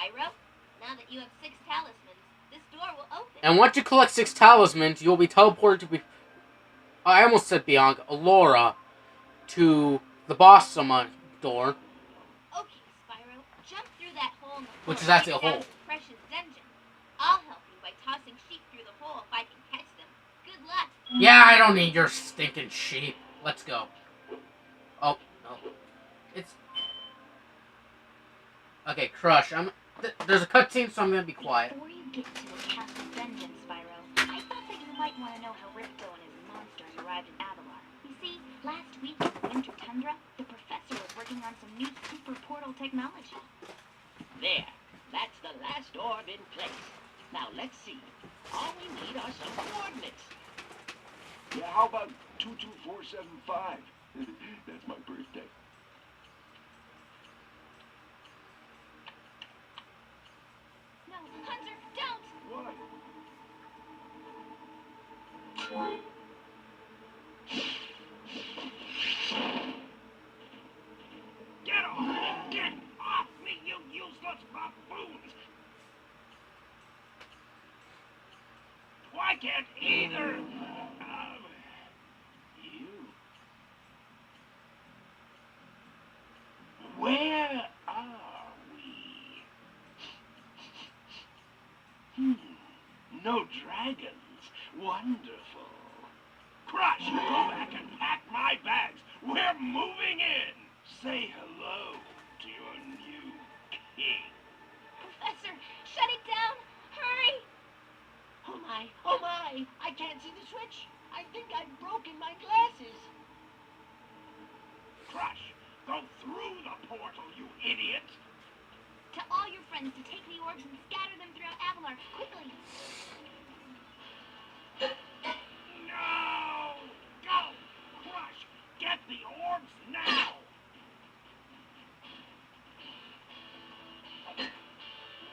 Spyro. Now that you have 6 talismans, this door will open. And once you collect 6 talismans, you'll be teleported to I almost said Bianca. Alora. To the boss summon door. Okay, Spyro. Jump through that hole in the floor. Which is actually a hole. Precious dungeon. I'll help you by tossing sheep through the hole if I can catch them. Good luck. Yeah, I don't need your stinking sheep. Let's go. Oh, no. It's... Okay, Crush. There's a cutscene, so I'm gonna be quiet. Before you get to a castle dungeon, Spyro, I thought that you might want to know how Ripto and his monsters arrived in Avalar. You see, last week in the Winter Tundra, the professor was working on some new super portal technology. There. That's the last orb in place. Now let's see. All we need are some coordinates. Yeah, how about 22475? That's my birthday. No, Hunter, don't! What? Get off me! Get off me, you useless buffoons! Why can't either of you? Where are we? No dragons. Wonderful. Crush, go back and pack my bags. We're moving in. Say hello to your new king. Professor, shut it down! Hurry! Oh my, oh my! I can't see the switch. I think I've broken my glasses. Crush, go through the portal, you idiot! Tell all your friends to take the orbs and scatter them throughout Avalar, quickly! No! Go! Crush, get the orbs now!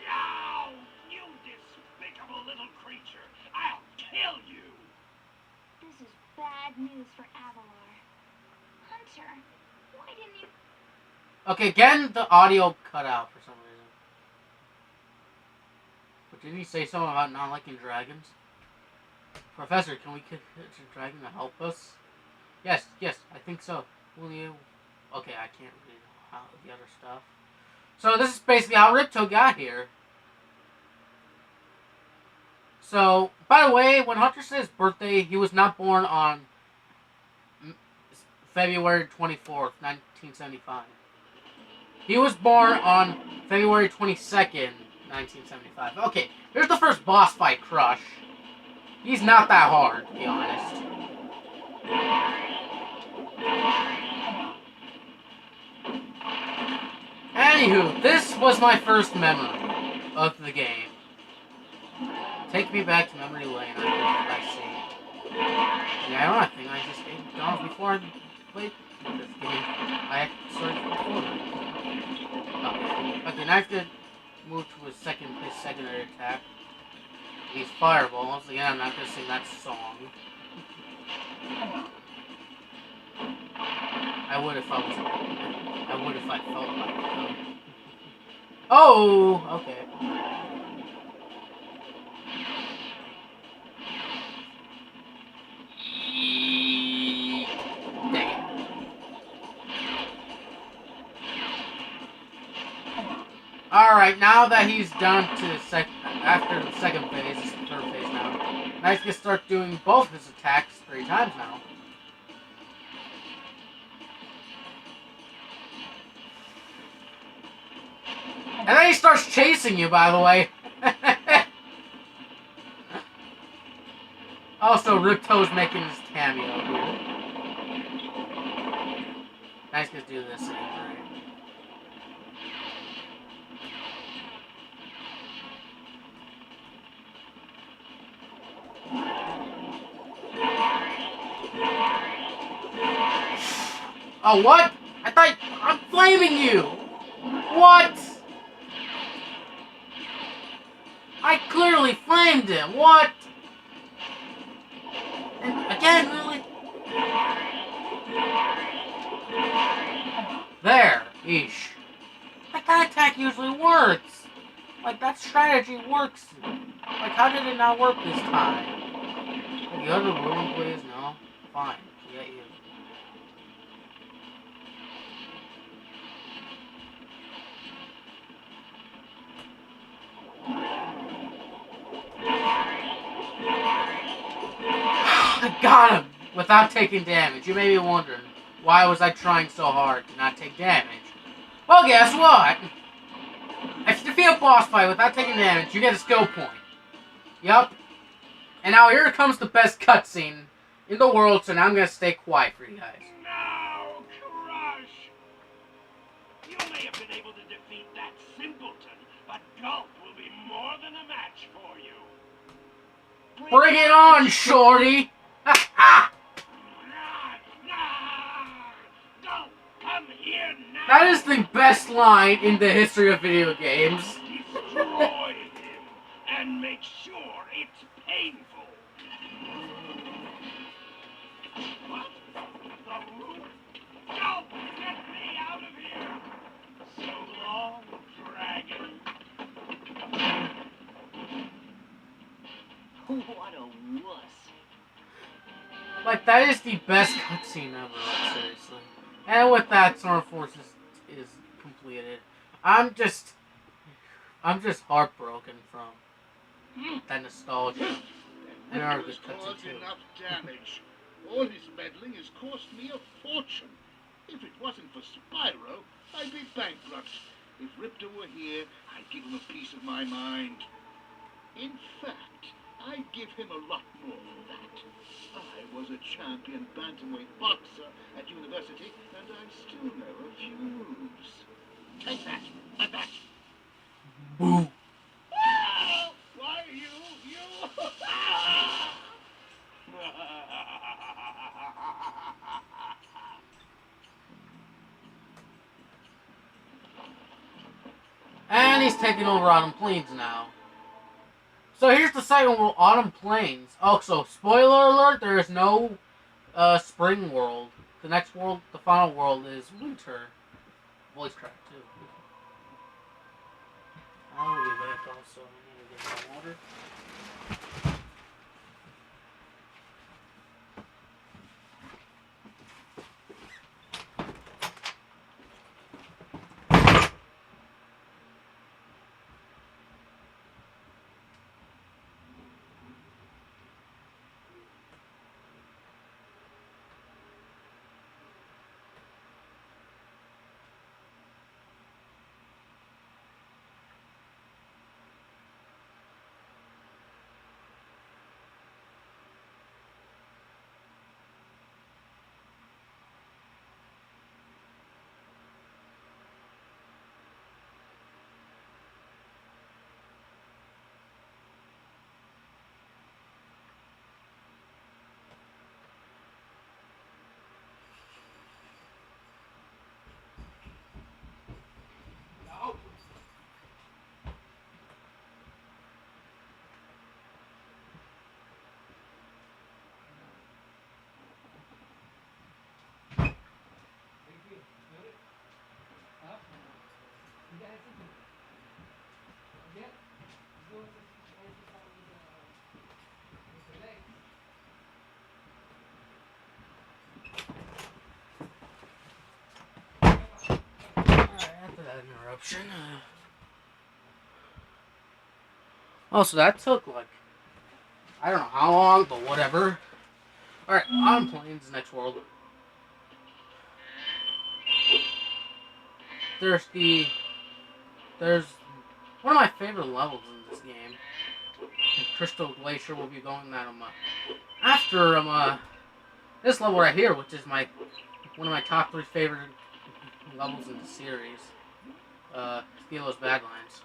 No! You despicable little creature! I'll kill you! This is bad news for Avalar. Hunter, why didn't you... Okay, again, the audio cut out for some reason. But didn't he say something about not liking dragons? Professor, can we get a dragon to help us? Yes, I think so. Will you? Okay, I can't read how the other stuff. So this is basically how Ripto got here. So, by the way, when Hunter said his birthday, he was not born on February 24th, 1975. He was born on February 22nd, 1975. Okay, here's the first boss fight, Crush. He's not that hard, to be honest. Anywho, this was my first memory of the game. Take me back to memory lane, I see. Yeah, I think I just ate McDonald's before I played this game. I started before. Oh. Okay, now I have to move to his secondary attack. He's fireballs. Again, I'm not gonna sing that song. I would if I felt like it. Oh, okay. Dang it. Alright, now that he's done to after the second phase, it's the third phase now. Now he's gonna start doing both his attacks 3 times now. And then he starts chasing you, by the way. Also, Ripto's making his cameo here. Now he's gonna do this thing, right? Oh, what? I thought I'm flaming you! What? I clearly flamed him! What? And again, really? There! Eesh. That attack usually works! Like, that strategy works. Like, how did it not work this time? Like, the other ruling plays, no? Fine. Yeah, you. I got him! Without taking damage. You may be wondering, why was I trying so hard to not take damage? Well, guess what? If you defeat a boss fight without taking damage, you get a skill point. Yup. And now here comes the best cutscene in the world, so now I'm gonna stay quiet for you guys. Now, Crush! You may have been able to defeat that simpleton, but Gulp will be more than a match for you. Bring it on, Shorty! Ha ha! Gulp, come here now! That is the best line in the history of video games. Destroy him and make sure it's painful. What? The roof? Gulp, get me out of here! So long, dragon. What a wuss. Like, that is the best cutscene ever, like, seriously. And with that, Storm Force is completed. I'm just heartbroken from that nostalgia. And our good cutscene caused too. enough damage. All his meddling has cost me a fortune. If it wasn't for Spyro, I'd be bankrupt. If Ripto were here, I'd give him a piece of my mind. In fact, I'd give him a lot more than that. I was a champion bantamweight boxer at university, and I still know a few moves. Take that, and that. Boo. Oh, why you? And he's taking over Autumn Plains now. So here's the second world, Autumn Plains. Oh, so spoiler alert, there is no spring world. The next world, the final world, is winter. Voice crack, too. I will be back also. I need to get some water. After that interruption. Oh, so that took like, I don't know how long, but whatever. Alright, Autumn Plains, next world. There's one of my favorite levels in this game. And Crystal Glacier will be going that after this level right here, which is one of my top 3 favorite levels in the series. Thelos Badlands.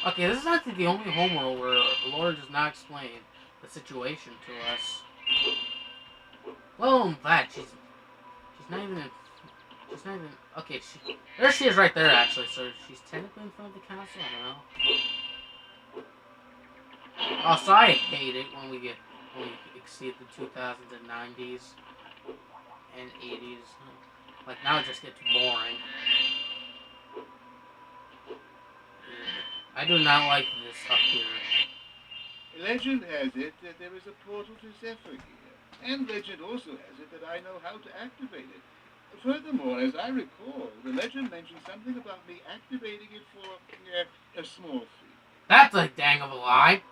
Okay, this is actually the only homeworld where Laura does not explain the situation to us. Well, that she's not even. Okay, there she is right there actually. So she's technically in front of the castle. I don't know. Also, I hate it when we exceed the 2090s and 80s. Like, now it just gets boring. I do not like this up here. Legend has it that there is a portal to Zephyr here. And legend also has it that I know how to activate it. Furthermore, as I recall, the legend mentioned something about me activating it for a small fee. That's a dang of a lie.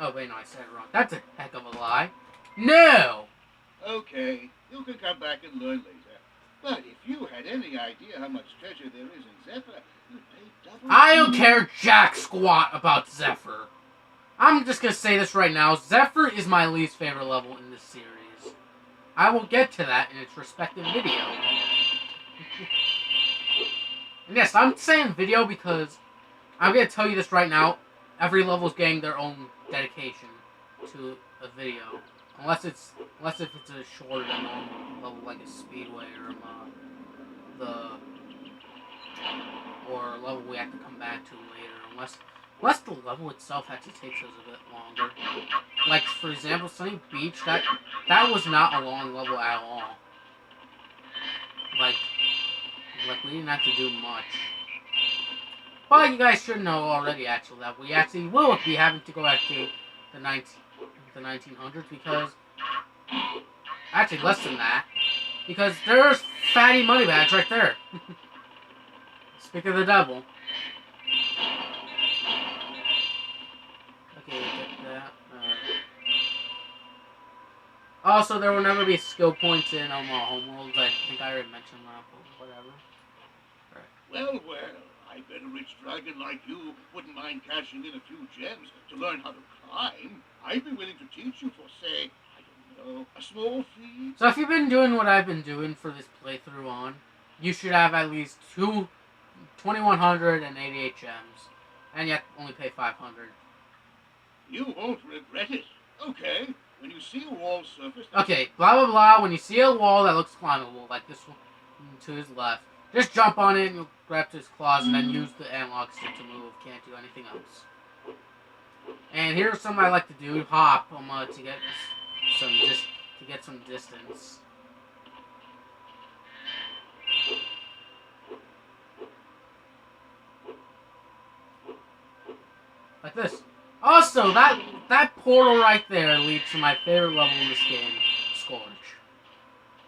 Oh, wait, no, I said it wrong. That's a heck of a lie. No! Okay, you can come back and learn later. But if you had any idea how much treasure there is in Zephyr, you'd pay double. I don't care jack squat about Zephyr. I'm just gonna say this right now. Zephyr is my least favorite level in this series. I will get to that in its respective video. And yes, I'm saying video because I'm gonna tell you this right now. Every level is getting their own dedication to a video, unless if it's a shorter than normal level, like a speedway or a level we have to come back to later. Unless the level itself actually takes us a bit longer. Like, for example, Sunny Beach, that was not a long level at all. Like we didn't have to do much. But you guys should know already, actually, that we actually will be having to go back to the 1900s because... Actually, less than that. Because there's fatty money bags right there. Speak of the devil. Okay, get that. Also, there will never be skill points in Homeworld. I think I already mentioned that, but whatever. Well, I bet a rich dragon like you wouldn't mind cashing in a few gems to learn how to climb. I'd be willing to teach you for, say, I don't know, a small fee. So if you've been doing what I've been doing for this playthrough on, you should have at least 2,188 gems. And yet only pay 500. You won't regret it. Okay, when you see a wall surface... Okay, blah blah blah, when you see a wall that looks climbable, like this one to his left, just jump on it and you'll grab to his claws and then use the analog stick to move. Can't do anything else. And here's something I like to do: hop to get some distance. Like this. Also, that portal right there leads to my favorite level in this game, Scorch.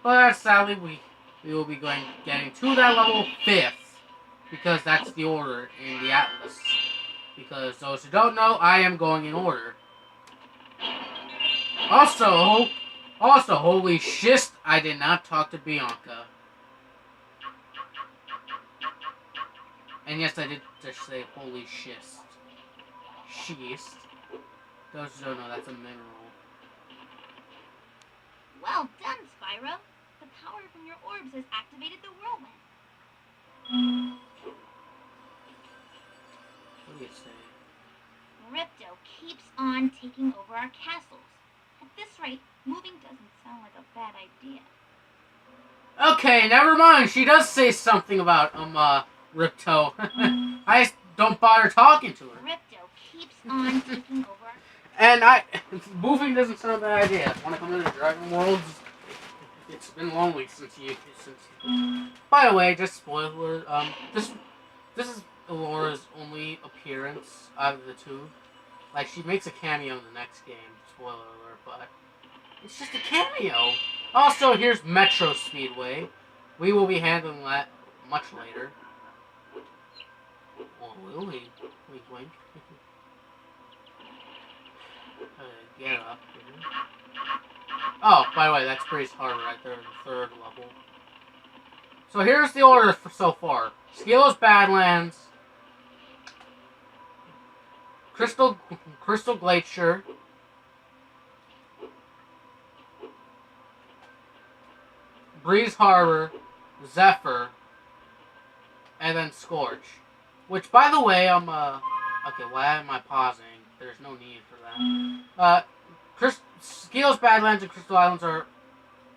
But sadly, we will be getting to that level 5th, because that's the order in the Atlas. Because those who don't know, I am going in order. Also, holy shit, I did not talk to Bianca. And yes, I did just say holy shit. Schist. Those who don't know, that's a mineral. Well done, Spyro. The power from your orbs has activated the whirlwind. What do you say? Ripto keeps on taking over our castles. At this rate, moving doesn't sound like a bad idea. Okay, never mind. She does say something about Ripto. I just don't bother talking to her. Ripto keeps on taking over. And moving doesn't sound a bad idea. Want to come into Dragon Worlds? It's been lonely since you. By the way, just spoiler. This is Elora's only appearance out of the two. Like, she makes a cameo in the next game. Spoiler alert, but it's just a cameo. Also, here's Metro Speedway. We will be handling that much later. Well, will we? Wink, wink. Get up here. Oh, by the way, that's Breeze Harbor right there in the 3rd level. So here's the order for so far. Skelos Badlands, Crystal Glacier, Breeze Harbor, Zephyr, and then Scorch. Which, by the way, okay, why am I pausing? There's no need for that. Skelos Badlands and Crystal Islands are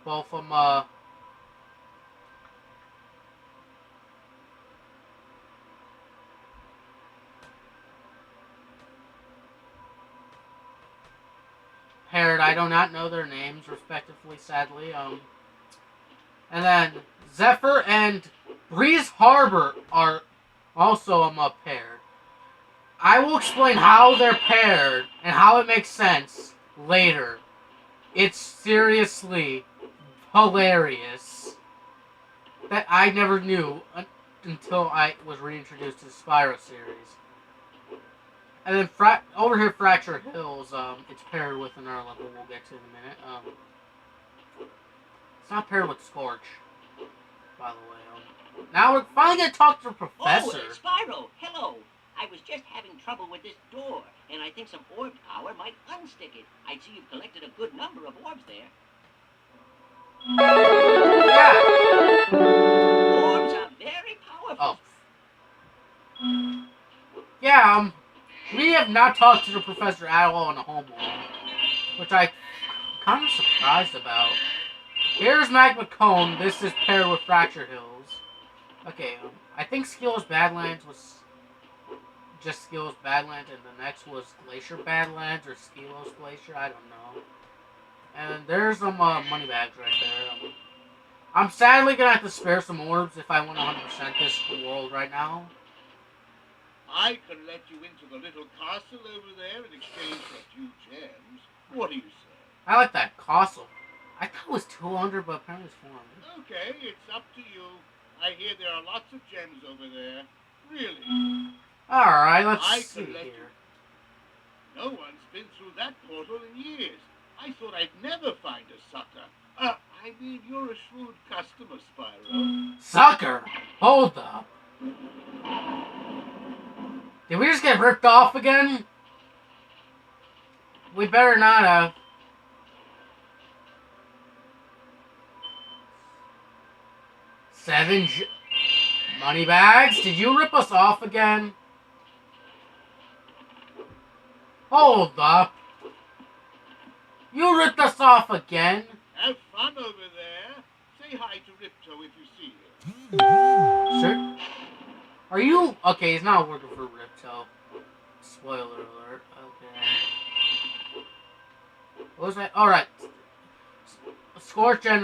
both from, I do not know their names, respectively, sadly. And then Zephyr and Breeze Harbor are also paired. I will explain how they're paired and how it makes sense later. It's seriously hilarious that I never knew until I was reintroduced to the Spyro series. And then over here, Fracture Hills, it's paired with another level we'll get to in a minute. It's not paired with Scorch, by the way. Now we're finally going to talk to the Professor. Oh, Spyro, hello. I was just having trouble with this door, and I think some orb power might unstick it. I see you've collected a good number of orbs there. Yeah. Orbs are very powerful. Oh. Yeah, we have not talked to the Professor at all in the homeworld, which I'm kind of surprised about. Here's Magma Cone. This is paired with Fracture Hills. Okay, I think Skills Badlands was just Skills Badlands, and the next was Glacier Badlands or Skilos Glacier. I don't know. And there's some money bags right there. I'm sadly gonna have to spare some orbs if I want 100% this world right now. I can let you into the little castle over there in exchange for a few gems. What do you say? I like that castle. I thought it was 200, but apparently it's 400. Okay, it's up to you. I hear there are lots of gems over there. Really. Alright, let's see can let here. you. No one's been through that portal in years. I thought I'd never find a sucker. I mean, you're a shrewd customer, Spyro. Sucker! Hold up. Did we just get ripped off again? We better not have. Money bags? Did you rip us off again? Hold up. You ripped us off again? Have fun over there. Say hi to Ripto if you see him. Sir? Are you... Okay, he's not working for Ripto. Spoiler alert. Okay. What was that? Alright. Scorch and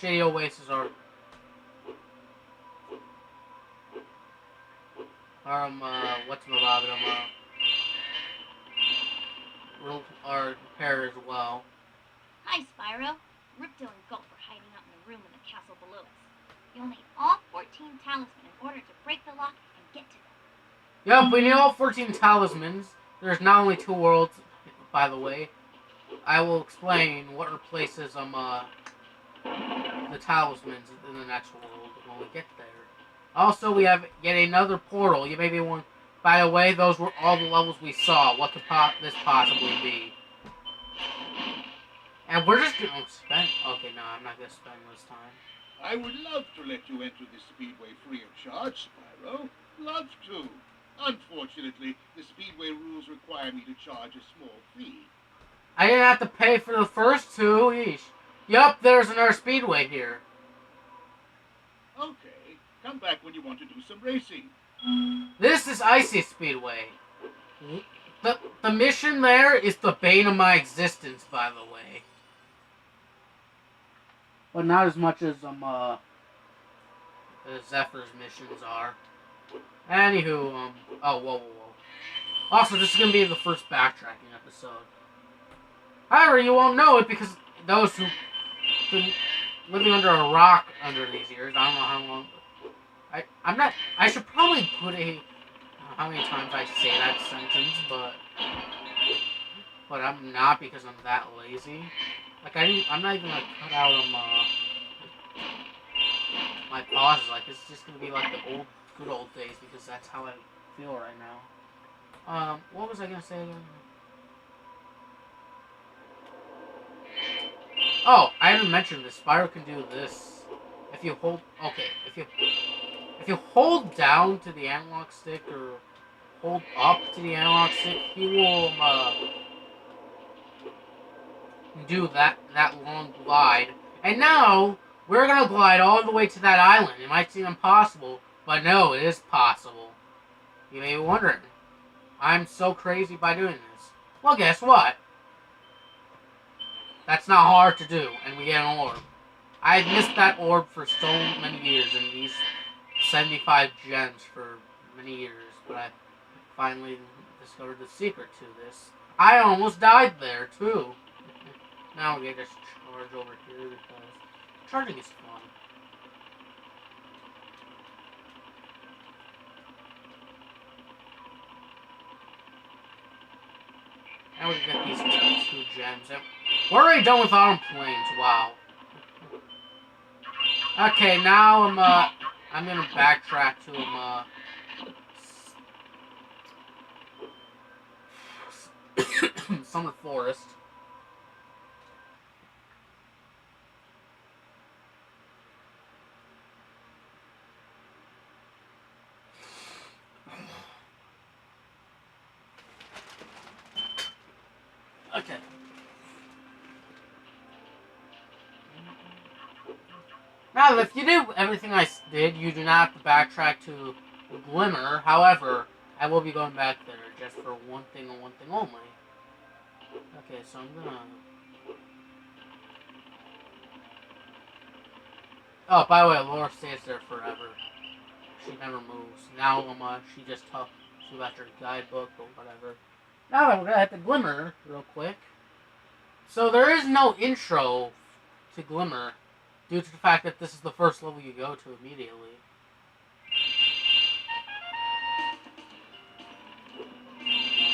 Shady Oasis are are paired as well. Hi, Spyro. Ripto and Gulp are hiding out in the room in the castle below us. You'll need all 14 talisman in order to break the lock and get to them. Yep, we need all 14 talismans. There's not only 2 worlds, by the way. I will explain what replaces the talismans in the next world when we get there. Also, we have yet another portal. You may be wondering, by the way, those were all the levels we saw. What could this possibly be? And we're just gonna spend... Okay, no, I'm not gonna spend this time. I would love to let you enter the Speedway free of charge, Spyro. Love to. Unfortunately, the Speedway rules require me to charge a small fee. I didn't have to pay for the first 2. Eesh. Yup, there's another Speedway here. Okay, come back when you want to do some racing. This is Icy Speedway. The mission there is the bane of my existence, by the way. But not as much as Zephyr's missions are. Anywho, oh, whoa. Also, this is gonna be the first backtracking episode. However, you won't know it because those who've been living under a rock under these years, I don't know how long. I should probably put how many times I say that sentence, but I'm not because I'm that lazy. Like I'm not even gonna cut out my pauses. Like it's just gonna be like the good old days because that's how I feel right now. What was I gonna say again? Oh, I haven't mentioned this. Spyro can do this. If you hold... Okay, if you hold down to the analog stick or hold up to the analog stick, he will do that long glide. And now, we're gonna glide all the way to that island. It might seem impossible, but no, it is possible. You may be wondering, I'm so crazy by doing this. Well, guess what? That's not hard to do, and we get an orb. I had missed that orb for so many years, and these 75 gems for many years, but I finally discovered the secret to this. I almost died there, too. Now we get this charge over here, because charging is fun. Now we get these two gems. And we're already done with Autumn Plains. Wow. Okay, now I'm gonna backtrack to Summer Forest. Okay. Now, if you do everything I did, you do not have to backtrack to the Glimmer. However, I will be going back there just for one thing and one thing only. Okay, so I'm gonna... Oh, by the way, Laura stays there forever. She never moves. Now, she just talks about her guidebook or whatever. Now I'm gonna hit the Glimmer real quick. So there is no intro to Glimmer due to the fact that this is the first level you go to immediately.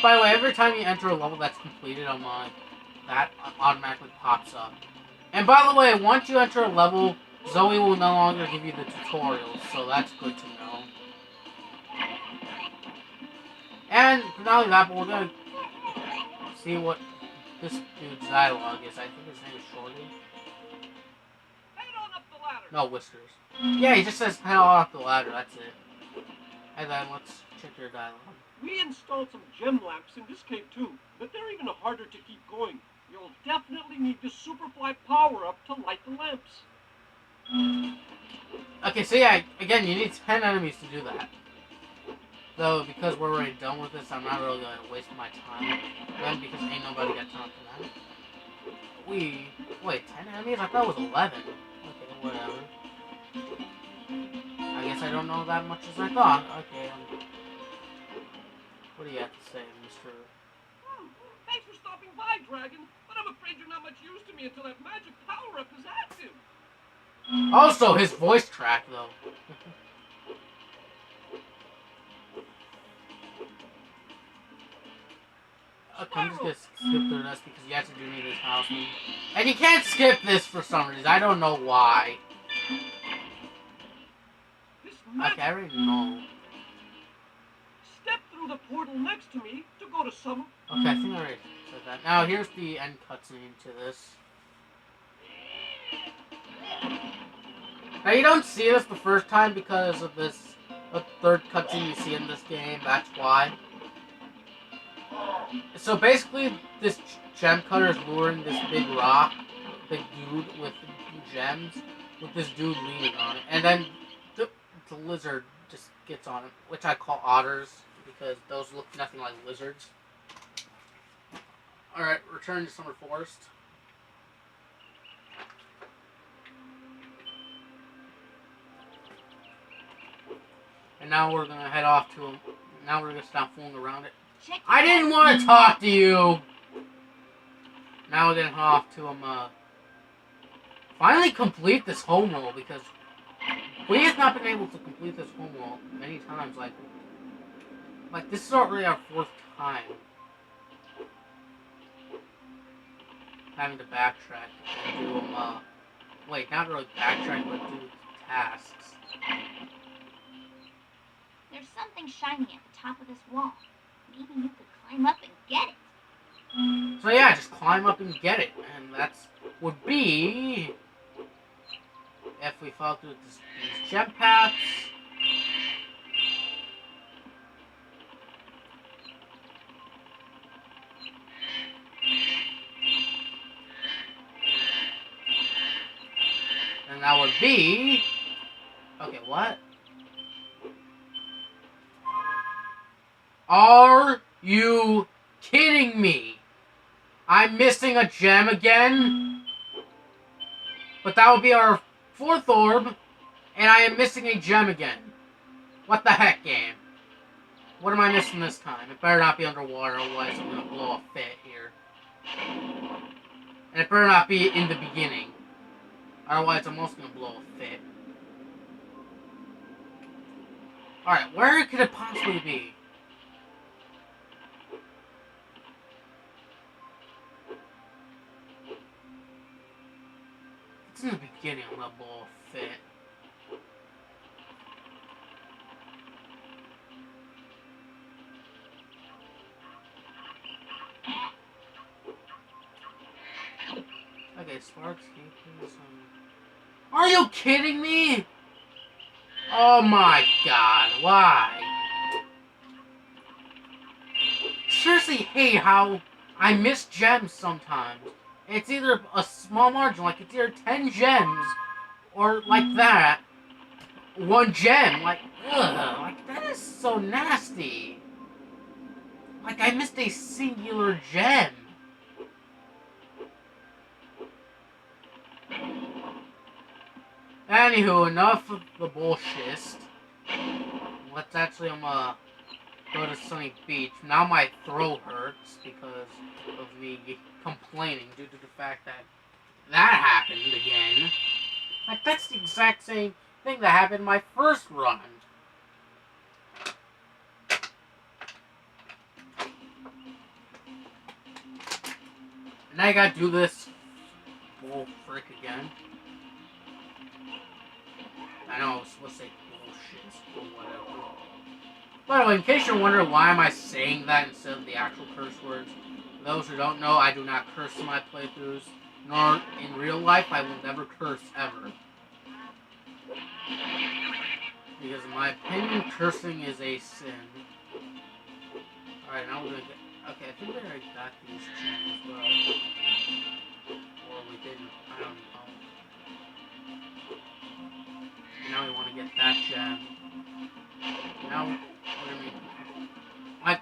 By the way, every time you enter a level that's completed on that automatically pops up. And by the way, once you enter a level, Zoe will no longer give you the tutorials, so that's good to know. And not only that, but we're gonna see what this dude's dialogue is. I think his name is Shorty. Head on up the ladder. No, Whiskers. Yeah, he just says head on up the ladder, that's it. And then let's check your dialogue. We installed some gem lamps in this cave too, but they're even harder to keep going. You'll definitely need the Superfly power-up to light the lamps. Okay, so yeah, again, you need 10 enemies to do that. Though, because we're already done with this, I'm not really going to waste my time. Then, because ain't nobody got time for that. Wait, 10 enemies? I thought it was 11. Okay, whatever. I guess I don't know that much as I thought. Okay, what do you have to say, Mr. Thanks for stopping by, Dragon, but I'm afraid you're not much use to me until that magic power-up is active. Also, his voice crack, though. Okay, I'm just gonna skip through this because you have to do me this house move. And you can't skip this for some reason. I don't know why. Okay, I already know. Step through the portal next to me to go to Summer. Okay, I think I already said that. Now, here's the end cutscene to this. Now, you don't see this the first time because of this the third cutscene you see in this game. That's why. So basically, this gem cutter is luring this big dude with gems, with this dude leaning on it. And then the lizard just gets on it, which I call otters, because those look nothing like lizards. Alright, return to Summer Forest. And now we're gonna head off to him. Now we're gonna stop fooling around it. I didn't want to talk to you! Now we're gonna head off to him, finally complete this home roll, because we have not been able to complete this home roll many times. Like this is already our 4th time having to backtrack and do wait, not really backtrack, but do tasks. There's something shiny at the top of this wall. Maybe you could climb up and get it. So yeah, just climb up and get it, and that's would be if we follow through these gem paths. And that would be... Okay, what? Are you kidding me? I'm missing a gem again. But that will be our 4th orb. And I am missing a gem again. What the heck, game? What am I missing this time? It better not be underwater, otherwise I'm gonna blow a fit here. And it better not be in the beginning. Otherwise I'm also gonna blow a fit. Alright, where could it possibly be? It's in the beginning, I'm gonna blow a fit. Okay, Sparks, Are you kidding me? Oh my god, why? Seriously hate how I miss gems sometimes. It's either a small margin, like it's either 10 gems, or like that, 1 gem, like, ugh, like that is so nasty. Like I missed a singular gem. Anywho, enough of the bullshit. Let's actually go to Sunny Beach. Now my throat hurts because of me complaining due to the fact that happened again. Like, that's the exact same thing that happened in my first run. And I gotta do this bull frick again. I know I was supposed to say bullshit or whatever. By the way, in case you're wondering why am I saying that instead of the actual curse words, for those who don't know, I do not curse in my playthroughs, nor in real life, I will never curse ever. Because in my opinion, cursing is a sin. Alright, now we're gonna get... Okay, I think we already got these gems as well. Or we didn't, I don't know. Now we want to get that gem. Now we're gonna be... Like,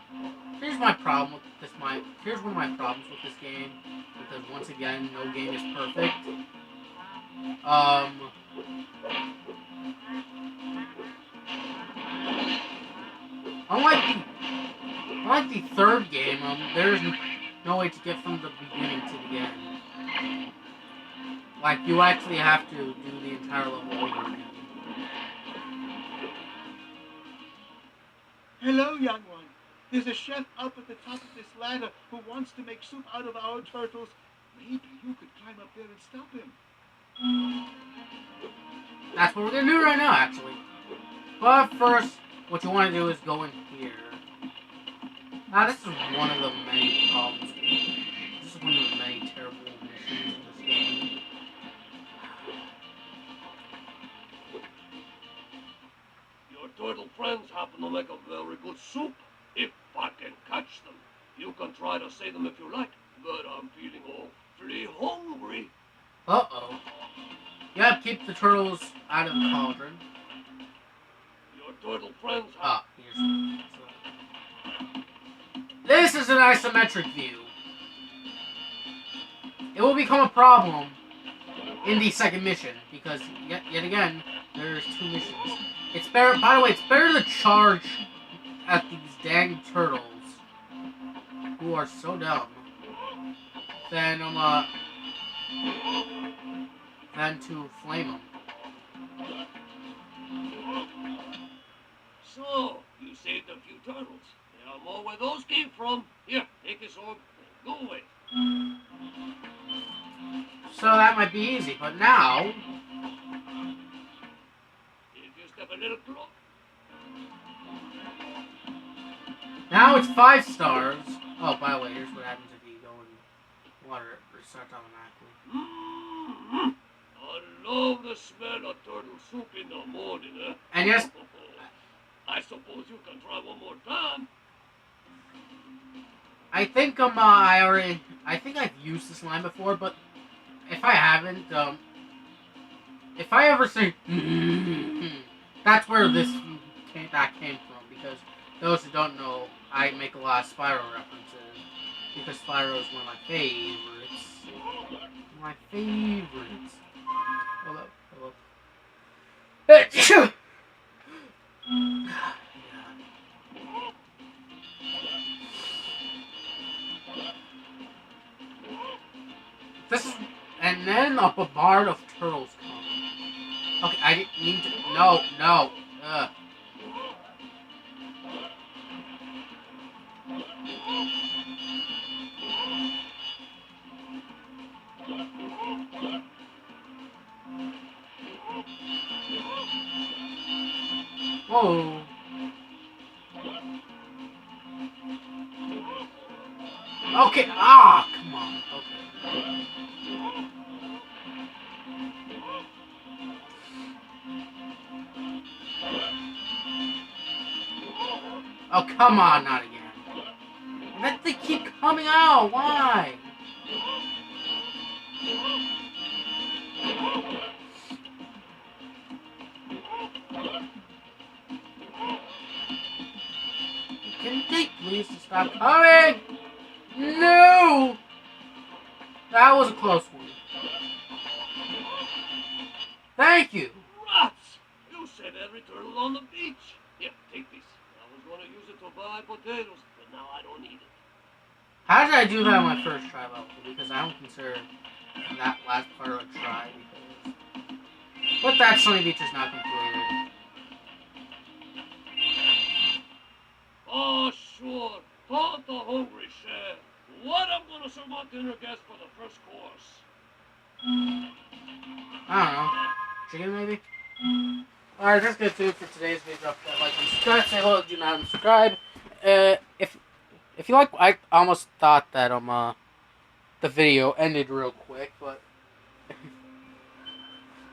here's my problem with this. Here's one of my problems with this game, because once again, no game is perfect. Unlike the 3rd game, there's no way to get from the beginning to the end. Like, you actually have to do the entire level over again. Hello, young one. There's a chef up at the top of this ladder who wants to make soup out of our turtles. Maybe you could climb up there and stop him. That's what we're gonna do right now, actually. But first, what you want to do is go in here. Now, this is one of the many problems. This is one of the many terrible missions in this game. Your turtle friends happen to make a very good soup. If I can catch them, you can try to say them if you like, but I'm feeling awfully hungry. Uh-oh. You gotta keep the turtles out of the cauldron. Your turtle friends Ah, here's... This is an isometric view. It will become a problem in the 2nd mission, because, yet again, there's 2 missions. It's better, by the way, it's better to charge at these dang turtles, who are so dumb, than to flame them. So, you saved a few turtles. There are more where those came from. Here, take this orb. Go away. So that might be easy, but now... If you step a little closer... Now it's 5 stars. Oh, by the way, here's what happens if you go in water. It restarts automatically. Mm-hmm. I love the smell of turtle soup in the morning, eh? And yes... I suppose you can try one more time. I think I think I've used this line before, but if I haven't, if I ever say that's where that came from, because those who don't know, I make a lot of Spyro references, Because Spyro is one of my favorites. My favorites. Hold up, hold up. Yeah. This is, and then a bombard of turtles come. Okay, I didn't mean to. No, no. Ugh. Whoa. Okay, come on. Okay. Oh, come on, not again. And then they keep coming out. Why? Can they please stop coming? No! That was a close one. Thank you. Rats! You said every turtle on the beach. Here, take this. I was going to use it to buy potatoes, but now I don't need it. How did I do that on my first try level? Because I don't consider that last part of a try. But that Sunny Beach is not completed. Oh, sure. Taught the hungry share. What I'm going to serve my dinner guests for the first course? I don't know. Chicken, maybe? Alright, that's gonna do it for today's video. Drop that like and subscribe. Say hello, do not subscribe. If you like, I almost thought that the video ended real quick, but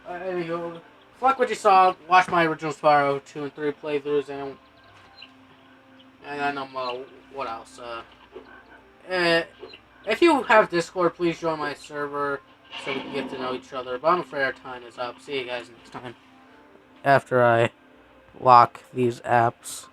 anywho, if you like what you saw, watch my original Spyro 2 and 3 playthroughs, and then what else? If you have Discord, please join my server so we can get to know each other. But I'm afraid our time is up. See you guys next time. After I lock these apps.